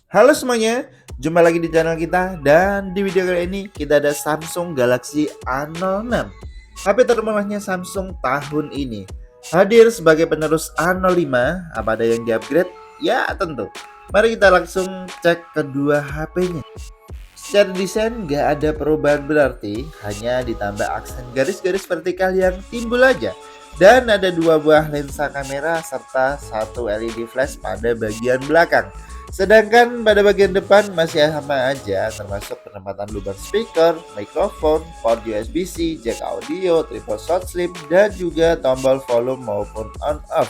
Halo semuanya, jumpa lagi di channel kita dan di video kali ini kita ada Samsung Galaxy A06. HP termurahnya Samsung tahun ini. Hadir sebagai penerus A05, apa ada yang di-upgrade? Ya tentu. Mari kita langsung cek kedua HP-nya. Secara desain nggak ada perubahan berarti, hanya ditambah aksen garis-garis vertikal yang timbul aja. Dan ada dua buah lensa kamera serta satu LED flash pada bagian belakang. Sedangkan pada bagian depan masih sama aja, termasuk penempatan lubang speaker, mikrofon, port USB-C, jack audio, triple short slip, dan juga tombol volume maupun on off.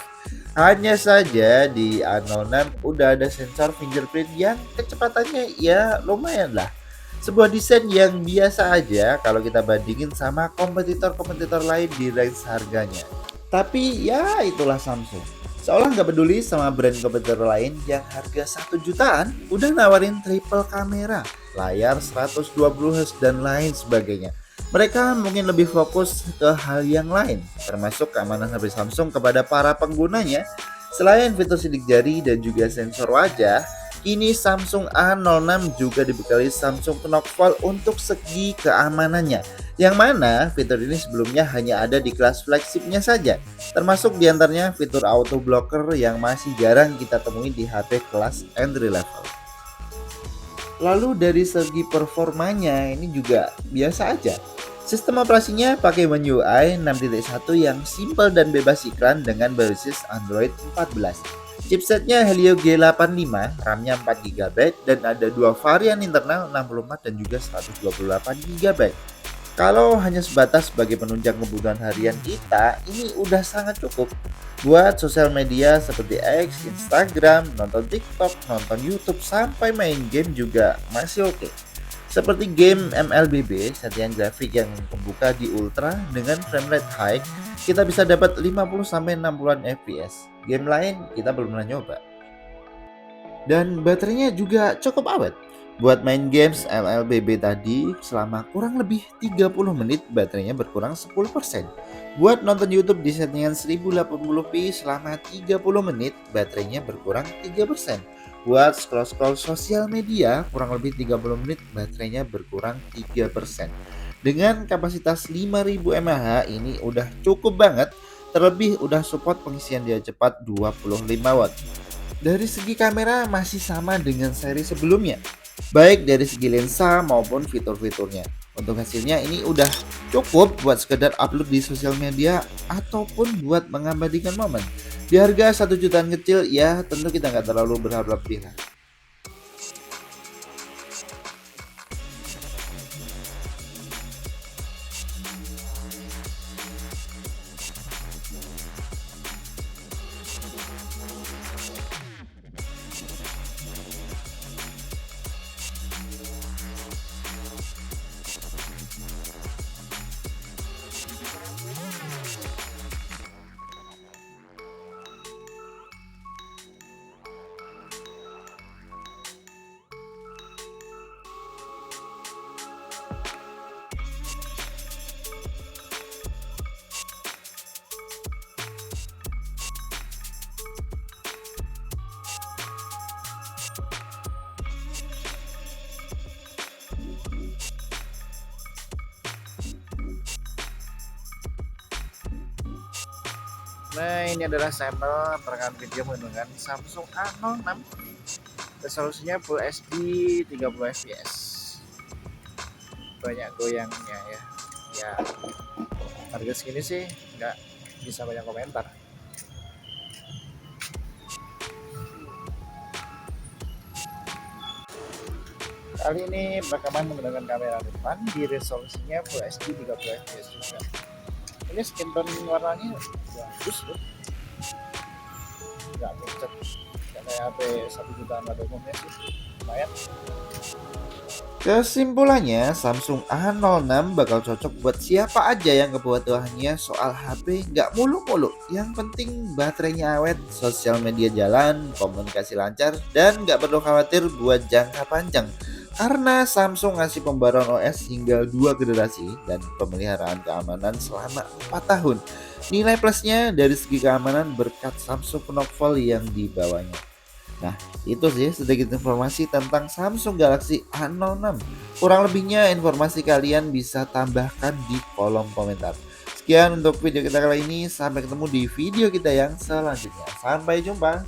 Hanya saja di A06 udah ada sensor fingerprint yang kecepatannya ya lumayan lah. Sebuah desain yang biasa aja kalau kita bandingin sama kompetitor-kompetitor lain di range harganya. Tapi ya itulah Samsung. Seolah nggak peduli sama brand kompetitor lain yang harga 1 jutaan udah nawarin triple kamera, layar 120 Hz dan lain sebagainya. Mereka mungkin lebih fokus ke hal yang lain, termasuk keamanan HP Samsung kepada para penggunanya. Selain fitur sidik jari dan juga sensor wajah, kini Samsung A06 juga dibekali Samsung Knockfall untuk segi keamanannya. Yang mana fitur ini sebelumnya hanya ada di kelas flagshipnya saja, termasuk diantaranya fitur auto blocker yang masih jarang kita temui di HP kelas entry level. Lalu dari segi performanya ini juga biasa aja. Sistem operasinya pakai One UI 6.1 yang simple dan bebas iklan dengan berbasis Android 14. Chipsetnya Helio G85, RAM-nya 4 GB dan ada dua varian internal 64 dan juga 128 GB. Kalau hanya sebatas sebagai penunjang kebutuhan harian kita, ini udah sangat cukup. Buat sosial media seperti X, Instagram, nonton TikTok, nonton YouTube, sampai main game juga masih oke. Seperti game MLBB, settingan grafik yang membuka di ultra dengan frame rate high, kita bisa dapat 50-60-an FPS. Game lain kita belum pernah nyoba. Dan baterainya juga cukup awet. Buat main games LLBB tadi selama kurang lebih 30 menit baterainya berkurang 10%. Buat nonton YouTube di settingan 1080p selama 30 menit baterainya berkurang 3%. Buat scroll-scroll sosial media kurang lebih 30 menit baterainya berkurang 3%. Dengan kapasitas 5000 mAh ini udah cukup banget, terlebih udah support pengisian daya cepat 25 watt. Dari segi kamera masih sama dengan seri sebelumnya, baik dari segi lensa maupun fitur-fiturnya. Untuk hasilnya ini udah cukup buat sekedar upload di sosial media ataupun buat mengabadikan momen. Di harga 1 jutaan kecil ya tentu kita nggak terlalu berharap lebih lah. Nah, ini adalah sampel perekaman video menggunakan Samsung A06. Resolusinya Full HD 30 fps. Banyak goyangnya ya. Ya, harga segini sih nggak bisa banyak komentar. Kali ini rekaman menggunakan kamera depan di resolusinya Full HD 30 fps juga. Ini skin tone warnanya bagus loh, nggak pucat, nggak kayak HP 1 jutaan pada umumnya sih, lumayan. Kesimpulannya, Samsung A06 bakal cocok buat siapa aja yang kebutuhannya soal HP nggak muluk-muluk. Yang penting baterainya awet, sosial media jalan, komunikasi lancar, dan nggak perlu khawatir buat jangka panjang. Karena Samsung ngasih pembaruan OS hingga 2 generasi dan pemeliharaan keamanan selama 4 tahun. Nilai plusnya dari segi keamanan berkat Samsung Knockfall yang dibawanya. Nah, itu sih sedikit informasi tentang Samsung Galaxy A06. Kurang lebihnya informasi kalian bisa tambahkan di kolom komentar. Sekian untuk video kita kali ini, sampai ketemu di video kita yang selanjutnya. Sampai jumpa.